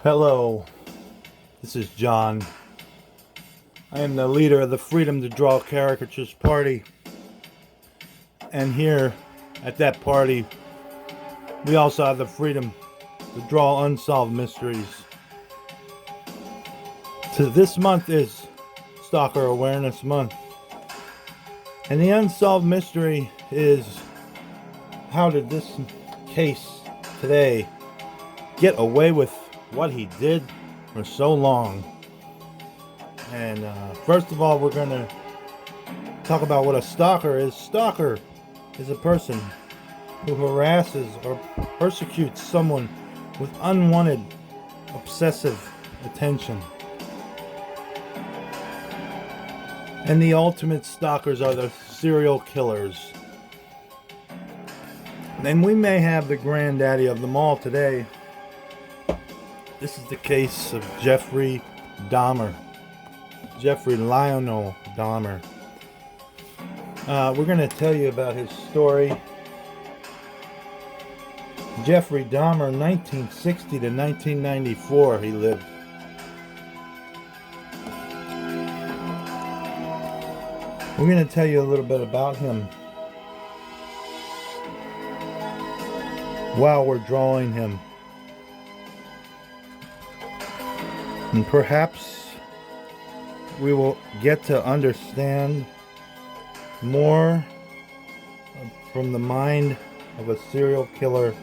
Hello, this is John. I am the leader of the Freedom to Draw Caricatures Party. And here at that party, we also have the freedom to draw unsolved mysteries. So this month is Stalker Awareness Month. And the unsolved mystery is, how did this case today get away with what he did for so long? And first of all, we're going to talk about what a stalker is. Stalker is a person who harasses or persecutes someone with unwanted, obsessive attention. And the ultimate stalkers are the serial killers. And we may have the granddaddy of them all today. This is the case of Jeffrey Dahmer. Jeffrey Lionel Dahmer. We're going to tell you about his story. Jeffrey Dahmer, 1960 to 1994, he lived. We're going to tell you a little bit about him while we're drawing him. And perhaps we will get to understand more from the mind of a serial killer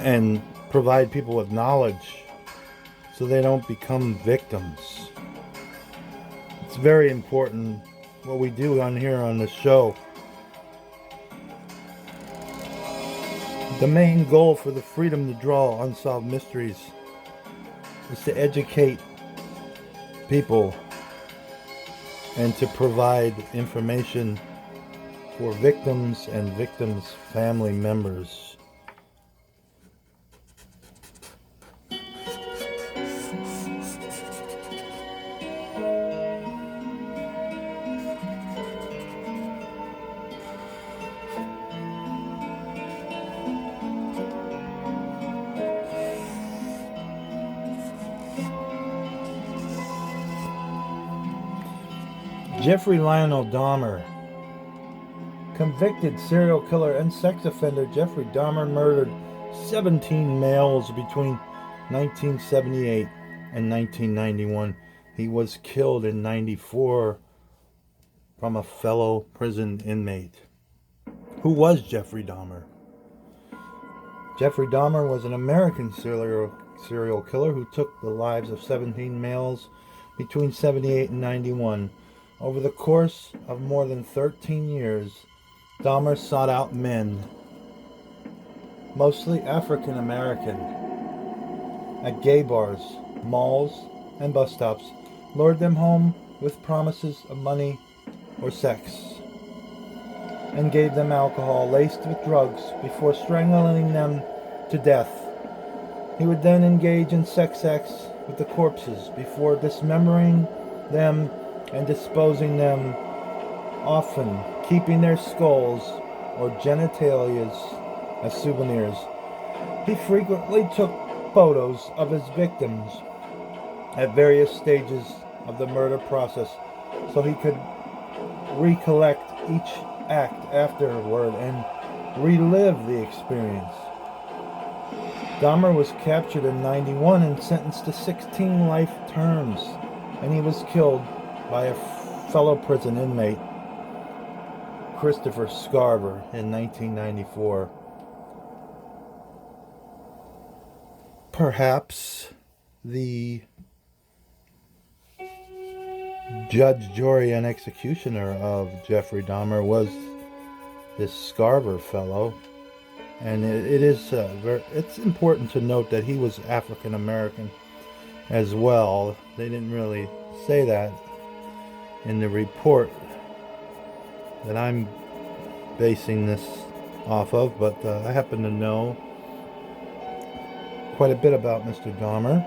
and provide people with knowledge so they don't become victims. It's very important what we do on here on the show. The main goal for the Freedom to Draw Unsolved Mysteries is to educate people and to provide information for victims and victims' family members. Jeffrey Lionel Dahmer. Convicted serial killer and sex offender Jeffrey Dahmer murdered 17 males between 1978 and 1991. He was killed in 94 from a fellow prison inmate. Who was Jeffrey Dahmer? Jeffrey Dahmer was an American serial killer who took the lives of 17 males between 78 and 91. Over the course of more than 13 years, Dahmer sought out men, mostly African American, at gay bars, malls, and bus stops, lured them home with promises of money or sex, and gave them alcohol laced with drugs before strangling them to death. He would then engage in sex acts with the corpses before dismembering them and disposing them, often keeping their skulls or genitalias as souvenirs. He frequently took photos of his victims at various stages of the murder process so he could recollect each act afterward and relive the experience. Dahmer was captured in 91 and sentenced to 16 life terms, and he was killed by a fellow prison inmate, Christopher Scarver, in 1994. Perhaps the judge, jury, and executioner of Jeffrey Dahmer was this Scarver fellow, and it's important to note that he was African American as well. They didn't really say that in the report that I'm basing this off of, but I happen to know quite a bit about Mr. Dahmer.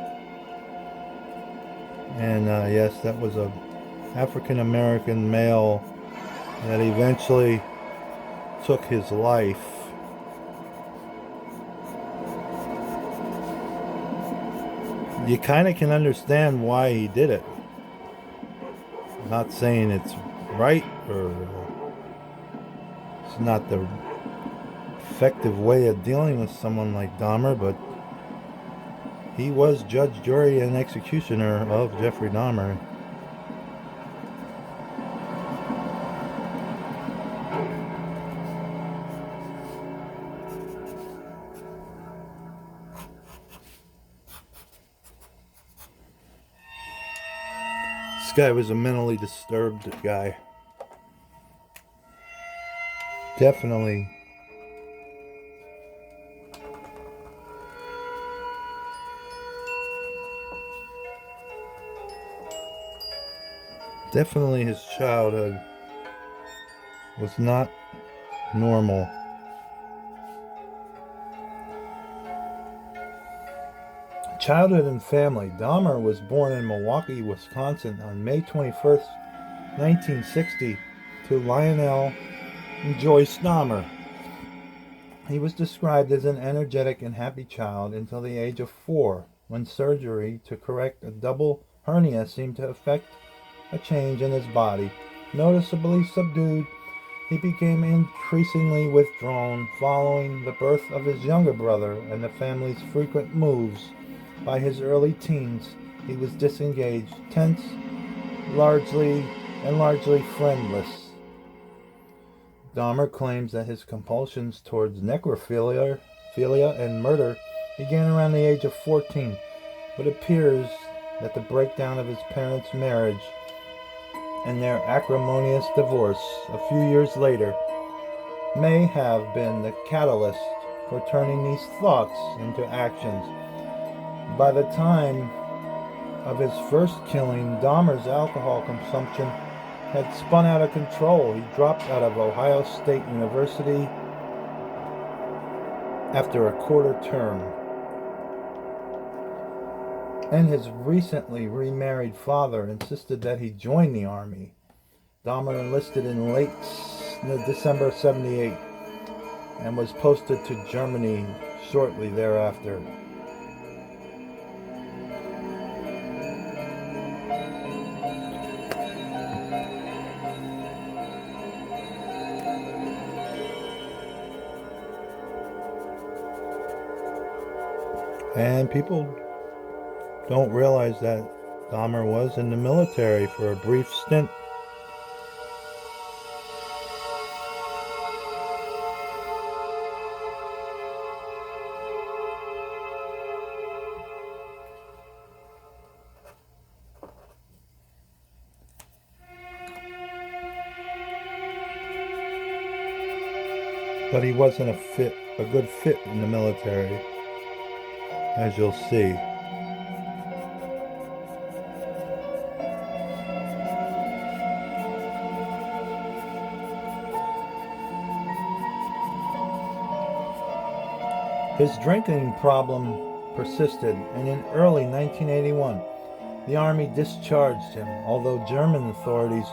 And yes, that was a African American male that eventually took his life. you kind of can understand why he did it. Not saying it's right or it's not the effective way of dealing with someone like Dahmer, but he was judge, jury, and executioner of Jeffrey Dahmer. This guy was a mentally disturbed guy. Definitely his childhood was not normal. Childhood and family. Dahmer was born in Milwaukee, Wisconsin on May 21st, 1960 to Lionel and Joyce Dahmer. He was described as an energetic and happy child until the age of 4, when surgery to correct a double hernia seemed to effect a change in his body. Noticeably subdued, he became increasingly withdrawn following the birth of his younger brother and the family's frequent moves. By his early teens, he was disengaged, tense, largely friendless. Dahmer claims that his compulsions towards necrophilia and murder began around the age of 14, but it appears that the breakdown of his parents' marriage and their acrimonious divorce a few years later may have been the catalyst for turning these thoughts into actions. By the time of his first killing, Dahmer's alcohol consumption had spun out of control. He dropped out of Ohio State University after a quarter term, and his recently remarried father insisted that he join the army. Dahmer enlisted in late December 78 and was posted to Germany shortly thereafter. And people don't realize that Dahmer was in the military for a brief stint. But he wasn't a good fit in the military, as you'll see. His drinking problem persisted, and in early 1981, the Army discharged him, although German authorities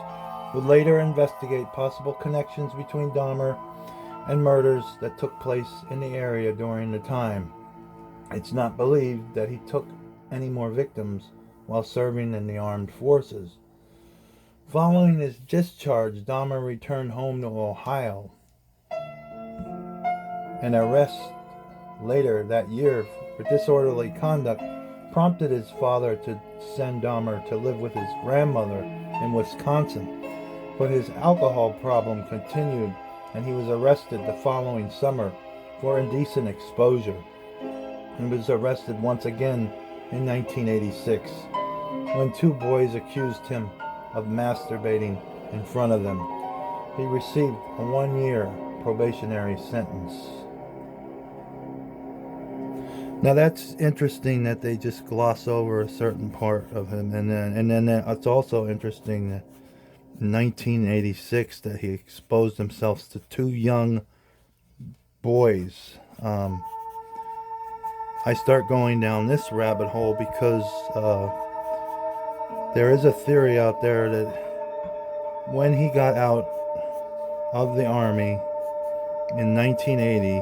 would later investigate possible connections between Dahmer and murders that took place in the area during the time. It's not believed that he took any more victims while serving in the armed forces. Following his discharge, Dahmer returned home to Ohio. An arrest later that year for disorderly conduct prompted his father to send Dahmer to live with his grandmother in Wisconsin, but his alcohol problem continued and he was arrested the following summer for indecent exposure. He was arrested once again in 1986 when 2 boys accused him of masturbating in front of them. He received a 1-year probationary sentence. Now that's interesting that they just gloss over a certain part of him, and then it's also interesting that in 1986 that he exposed himself to 2 young boys. I start going down this rabbit hole because there is a theory out there that when he got out of the Army in 1980,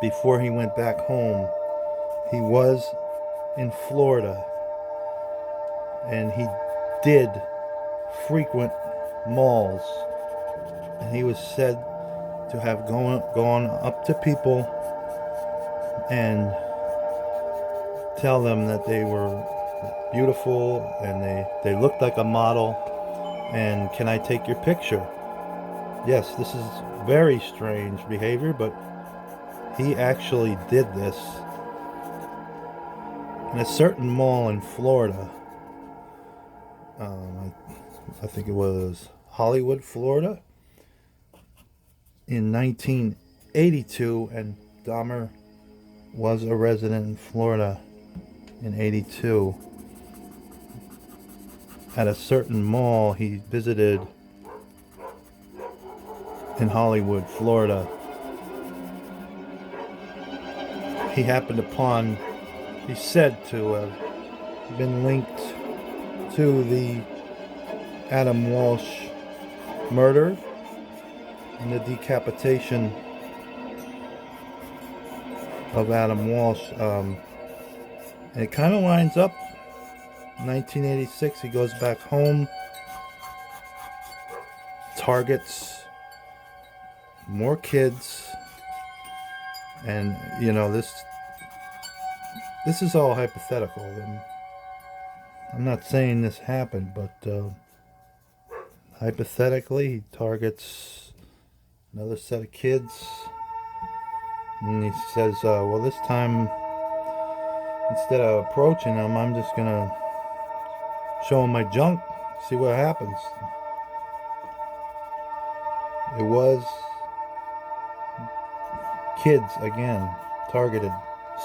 before he went back home, he was in Florida, and he did frequent malls, and he was said to have gone up to people and tell them that they were beautiful and they looked like a model, and can I take your picture? Yes, this is very strange behavior, but he actually did this in a certain mall in Florida. I think it was Hollywood, Florida, in 1982, and Dahmer was a resident in Florida in 82. At a certain mall he visited in Hollywood, Florida, he happened upon, he's said to have been linked to the Adam Walsh murder and the decapitation of Adam Walsh. And it kind of lines up. 1986, he goes back home, targets more kids, and you know, this is all hypothetical. I'm not saying this happened, but hypothetically, he targets another set of kids, and he says, well, this time, instead of approaching them, I'm just gonna show them my junk, see what happens. It was kids again, targeted,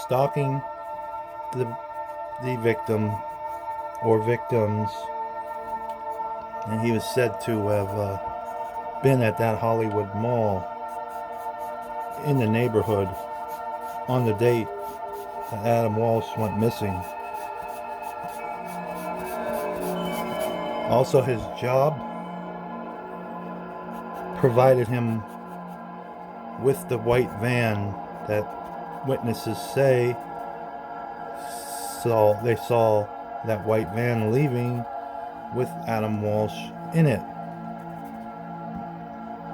stalking the victim or victims, and he was said to have been at that Hollywood mall in the neighborhood on the date that Adam Walsh went missing. Also, his job provided him with the white van that witnesses say they saw that white van leaving with Adam Walsh in it.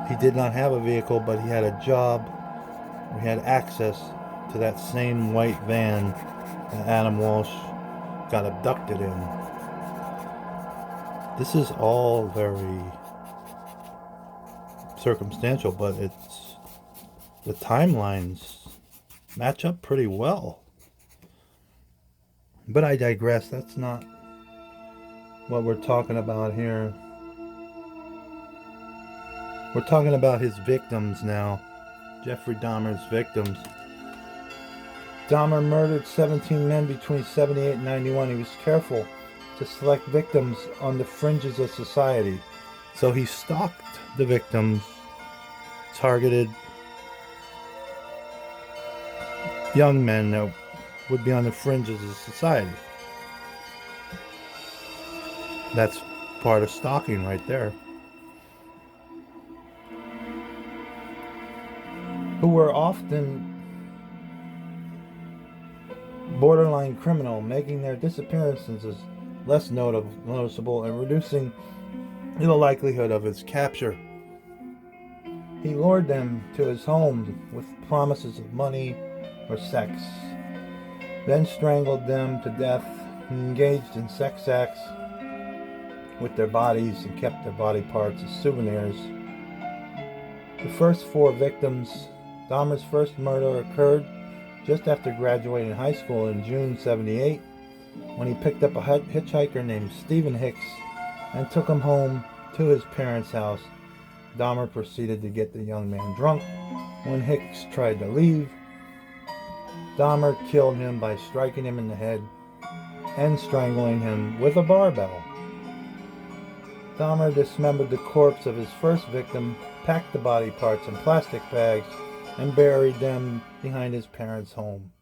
He did not have a vehicle, but he had a job. He had access to that same white van that Adam Walsh got abducted in. This is all very circumstantial, but the timelines match up pretty well. But I digress. That's not what we're talking about here. We're talking about his victims now. Jeffrey Dahmer's victims. Dahmer murdered 17 men between 78 and 91. He was careful to select victims on the fringes of society. So he stalked the victims, targeted young men that would be on the fringes of society. That's part of stalking right there. Who were often borderline criminal, making their disappearances less noticeable and reducing the likelihood of his capture. He lured them to his home with promises of money or sex, then strangled them to death and engaged in sex acts with their bodies and kept their body parts as souvenirs. The first 4 victims. Dahmer's first murder occurred just after graduating high school in June 78, when he picked up a hitchhiker named Stephen Hicks and took him home to his parents' house. Dahmer proceeded to get the young man drunk. When Hicks tried to leave, Dahmer killed him by striking him in the head and strangling him with a barbell. Dahmer dismembered the corpse of his first victim, packed the body parts in plastic bags, and buried them behind his parents' home.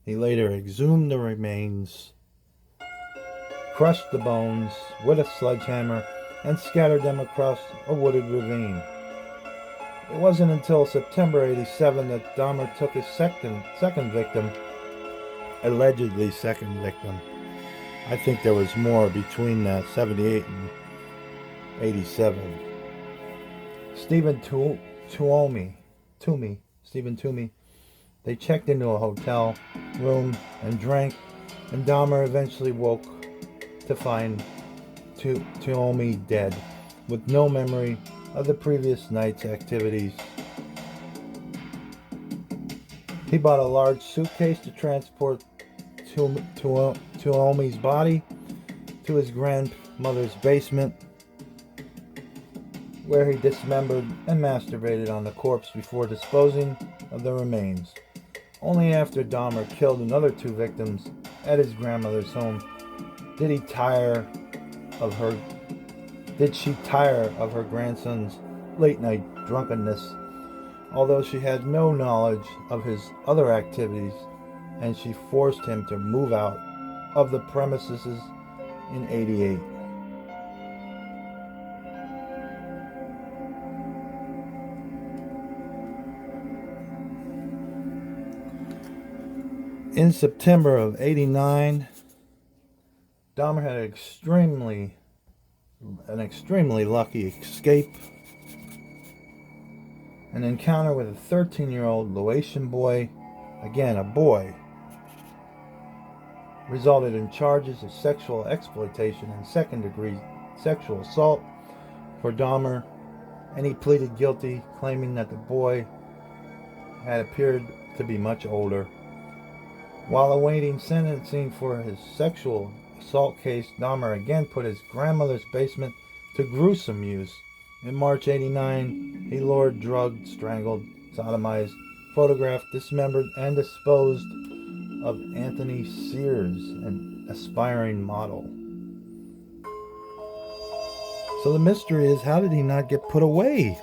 He later exhumed the remains, crushed the bones with a sledgehammer, and scattered them across a wooded ravine. It wasn't until September 87 that Dahmer took his second victim allegedly second victim. I think there was more between 78 and 87. Stephen Toomey. They checked into a hotel room and drank, and Dahmer eventually woke to find Toomey dead, with no memory of the previous night's activities. He bought a large suitcase to transport Toomey's body to his grandmother's basement, where he dismembered and masturbated on the corpse before disposing of the remains. Only after Dahmer killed another 2 victims at his grandmother's home did she tire of her grandson's late-night drunkenness, although she had no knowledge of his other activities, and she forced him to move out of the premises in 88. In September of 89, Dahmer had an extremely lucky escape. An encounter with a 13-year-old Laotian boy, again a boy, resulted in charges of sexual exploitation and second-degree sexual assault for Dahmer, and he pleaded guilty, claiming that the boy had appeared to be much older. While awaiting sentencing for his sexual assault case, Dahmer again put his grandmother's basement to gruesome use. In March 89, he lured, drugged, strangled, sodomized, photographed, dismembered, and disposed of Anthony Sears, an aspiring model. So the mystery is, how did he not get put away?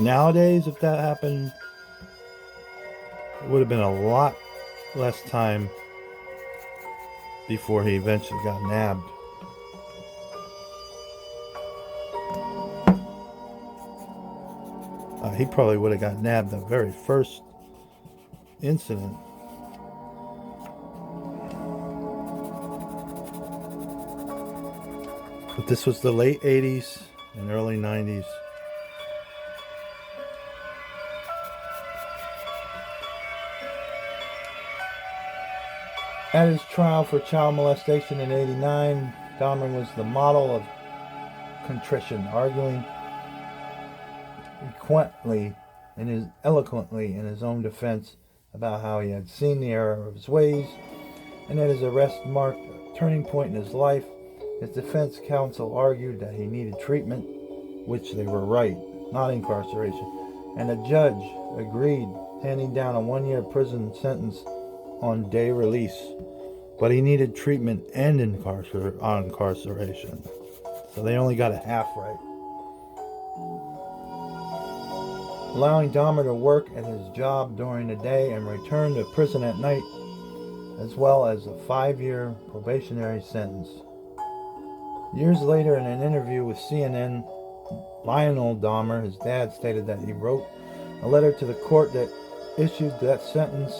Nowadays, if that happened, it would have been a lot less time before he eventually got nabbed. He probably would have got nabbed the very first incident. But this was the late 80s and early 90s. At his trial for child molestation in 89, Dahmer was the model of contrition, arguing eloquently in his own defense about how he had seen the error of his ways, and that his arrest marked a turning point in his life. His defense counsel argued that he needed treatment, which they were right, not incarceration, and the judge agreed, handing down a 1-year prison sentence on day release. But he needed treatment and incarceration, so they only got a half right. Allowing Dahmer to work at his job during the day and return to prison at night, as well as a 5-year probationary sentence. Years later, in an interview with CNN, Lionel Dahmer, his dad, stated that he wrote a letter to the court that issued that sentence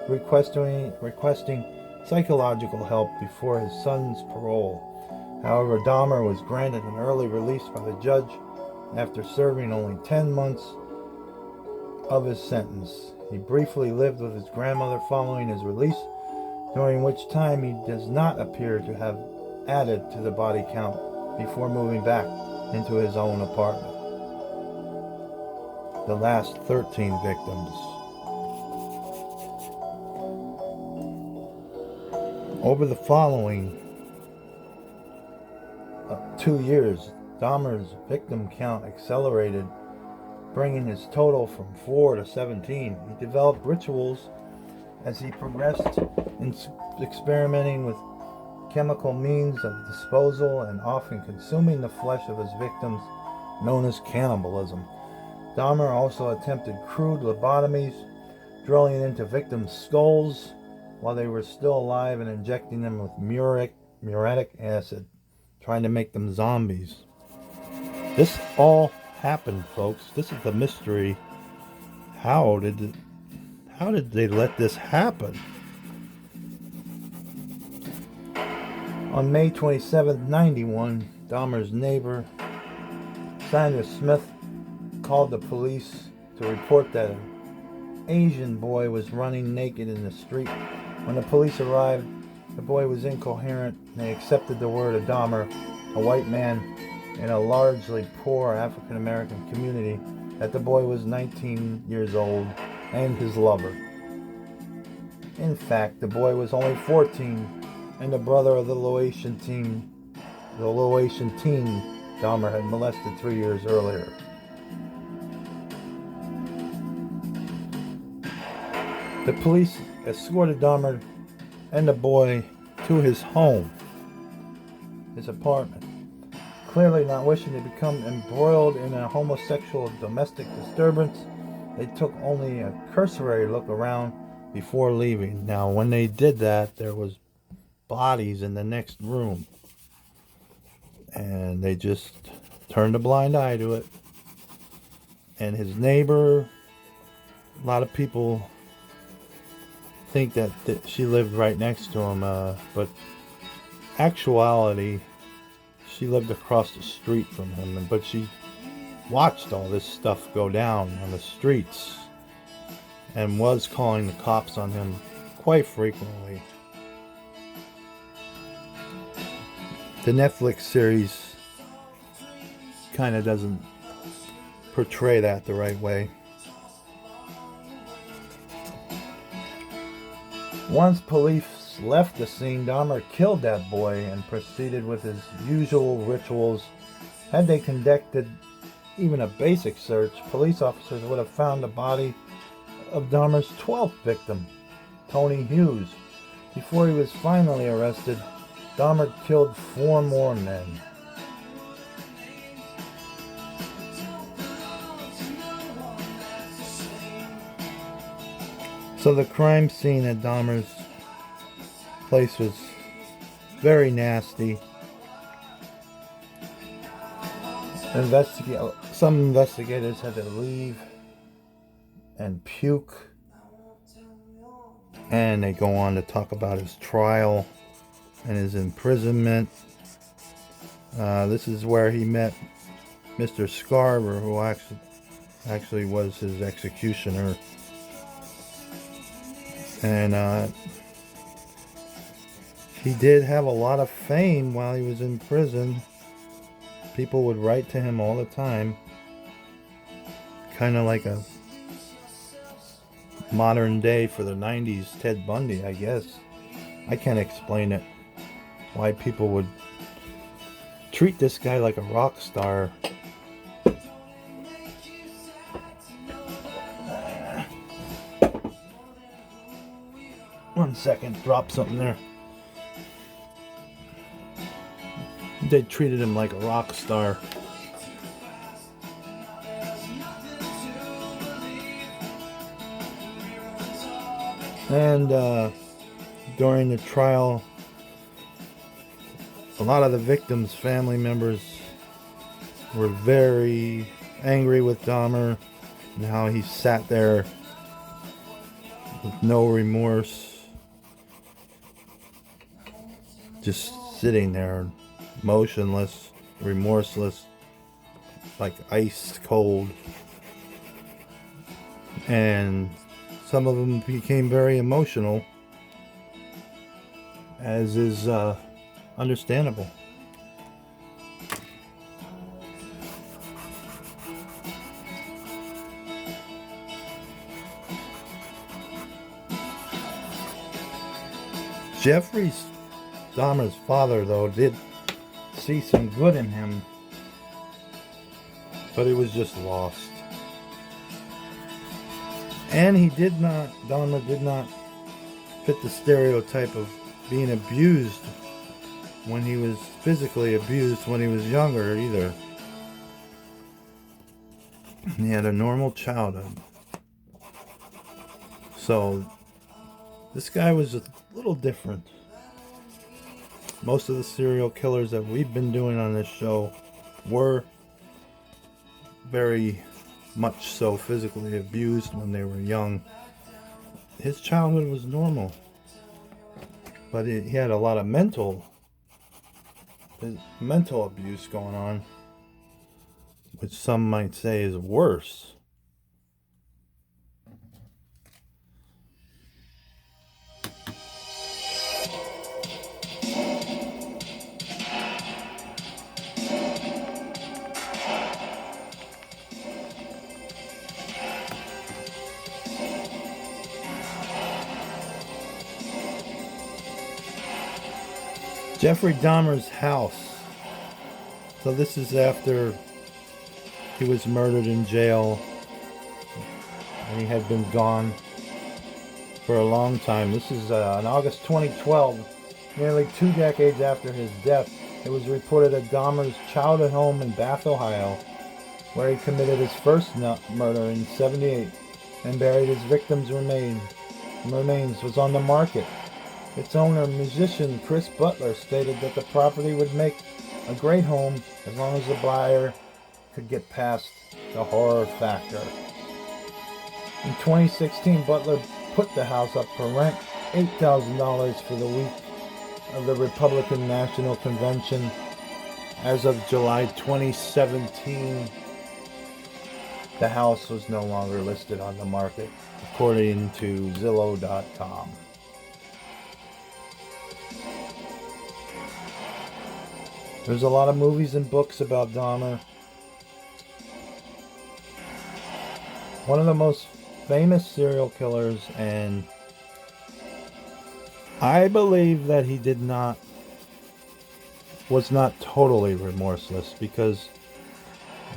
requesting psychological help before his son's parole. However, Dahmer was granted an early release by the judge after serving only 10 months of his sentence. He briefly lived with his grandmother following his release, during which time he does not appear to have added to the body count before moving back into his own apartment. The last 13 victims. Over the following 2 years, Dahmer's victim count accelerated, bringing his total from 4 to 17. He developed rituals as he progressed in experimenting with chemical means of disposal and often consuming the flesh of his victims, known as cannibalism. Dahmer also attempted crude lobotomies, drilling into victims' skulls while they were still alive and injecting them with muriatic acid, trying to make them zombies. This all happened, folks. This is the mystery How did they let this happen? On May 27, 91, Dahmer's neighbor, Sandra Smith, called the police to report that an Asian boy was running naked in the street. When the police arrived, the boy was incoherent, and they accepted the word of Dahmer, a white man in a largely poor African-American community, that the boy was 19 years old and his lover. In fact, the boy was only 14 and the brother of the Laotian teen Dahmer had molested 3 years earlier. The police escorted Dahmer and the boy to his home, his apartment. Clearly not wishing to become embroiled in a homosexual domestic disturbance, they took only a cursory look around before leaving. Now, when they did that, there was bodies in the next room, and they just turned a blind eye to it. And his neighbor, a lot of people think that she lived right next to him, but actuality, she lived across the street from him, but she watched all this stuff go down on the streets and was calling the cops on him quite frequently. The Netflix series kind of doesn't portray that the right way. Once police left the scene, Dahmer killed that boy and proceeded with his usual rituals. Had they conducted even a basic search, police officers would have found the body of Dahmer's 12th victim, Tony Hughes. Before he was finally arrested, Dahmer killed 4 more men. So the crime scene at Dahmer's place was very nasty. Some investigators had to leave and puke. And they go on to talk about his trial and his imprisonment. This is where he met Mr. Scarver, who actually was his executioner. And he did have a lot of fame while he was in prison. People would write to him all the time. Kind of like a modern day for the 90s Ted Bundy, I guess. I can't explain it. Why people would treat this guy like a rock star. One second, drop something there. They treated him like a rock star. And during the trial, a lot of the victims' family members were very angry with Dahmer and how he sat there with no remorse, just sitting there, motionless, remorseless, like ice cold. And some of them became very emotional, as is understandable. Jeffrey Dahmer's father, though, did see some good in him, but it was just lost. And Dahmer did not fit the stereotype of being abused when he was physically abused when he was younger either. He had a normal childhood. So this guy was a little different. Most of the serial killers that we've been doing on this show were very much so physically abused when they were young. His childhood was normal, but he had a lot of mental abuse going on, which some might say is worse. Jeffrey Dahmer's house. So this is after he was murdered in jail, and he had been gone for a long time. This is in August 2012, nearly 2 decades after his death. It was reported at Dahmer's childhood home in Bath, Ohio, where he committed his first murder in '78 and buried his victim's remains, was on the market. Its owner, musician Chris Butler, stated that the property would make a great home as long as the buyer could get past the horror factor. In 2016, Butler put the house up for rent, $8,000 for the week of the Republican National Convention. As of July 2017, the house was no longer listed on the market, according to Zillow.com. There's a lot of movies and books about Dahmer. One of the most famous serial killers, and I believe that he was not totally remorseless, because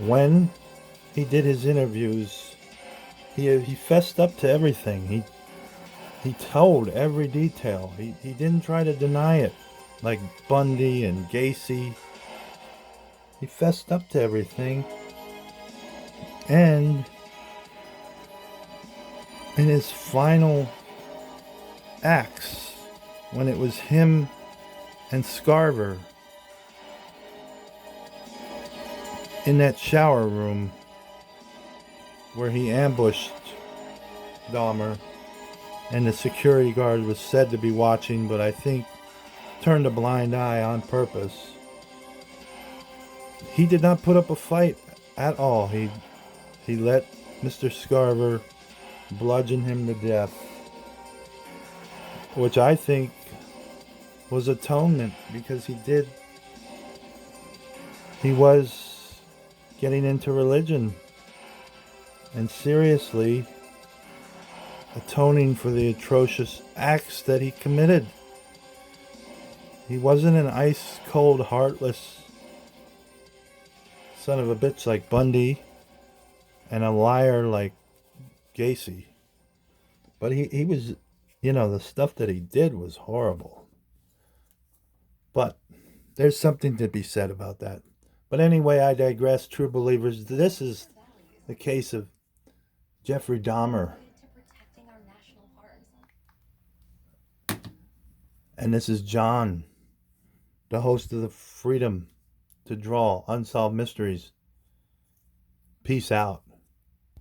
when he did his interviews, he fessed up to everything. He told every detail. He didn't try to deny it, like Bundy and Gacy. He fessed up to everything. And in his final acts, when it was him and Scarver in that shower room where he ambushed Dahmer, and the security guard was said to be watching, but I think turned a blind eye on purpose. He did not put up a fight at all. He let Mr. Scarver bludgeon him to death, which I think was atonement, because he was getting into religion and seriously atoning for the atrocious acts that he committed. He wasn't an ice-cold, heartless son of a bitch like Bundy and a liar like Gacy. But he was, the stuff that he did was horrible. But there's something to be said about that. But anyway, I digress, true believers. This is the case of Jeffrey Dahmer. And this is John, the host of the Freedom to Draw Unsolved Mysteries. Peace out.